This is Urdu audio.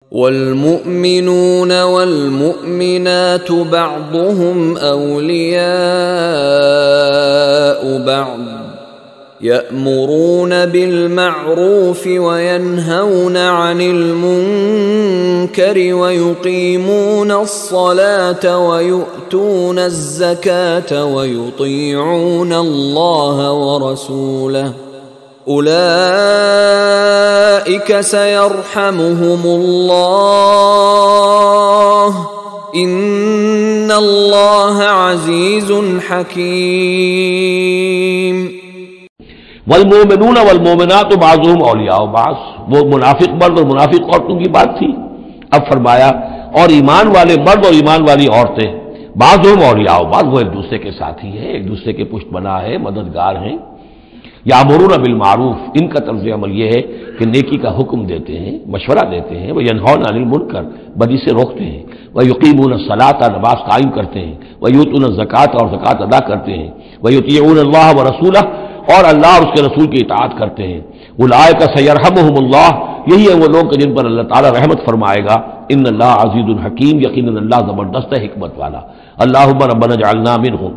والمؤمنون والمؤمنات بعضهم أولياء بعض يأمرون بالمعروف وينهون عن المنكر ويقيمون الصلاة ويؤتون الزكاة ويطيعون الله ورسوله أولئك سيرحمهم الله إن الله عزيز حكيم۔ والمؤمنون والمؤمنات بعضهم اولیاء بعض، وہ منافق مرد اور منافق عورتوں کی بات تھی۔ اب فرمایا اور ایمان والے مرد اور ایمان والی عورتیں بعضهم اولیاء بعض، وہ ایک دوسرے کے ساتھی ہیں، ایک دوسرے کے پشت بنا ہے، مددگار ہیں۔ یامرون بالمعروف، ان کا طرز عمل یہ ہے کہ نیکی کا حکم دیتے ہیں، مشورہ دیتے ہیں، وینہون عن المنکر، بدی سے روکتے ہیں، ویقیمون الصلاۃ، نماز قائم کرتے ہیں، ویؤتون الزکاۃ، اور زکوٰۃ ادا کرتے ہیں، ویطیعون اللہ ورسولہ، اور اللہ اور اس کے رسول کی اطاعت کرتے ہیں۔ اولئک سیرحمہم اللہ، یہی ہے وہ لوگ کہ جن پر اللہ تعالیٰ رحمت فرمائے گا۔ ان اللہ عزیز الحکیم، یقیناً اللہ زبردست ہے، حکمت والا۔ اللہم ربنا اجعلنا منہم۔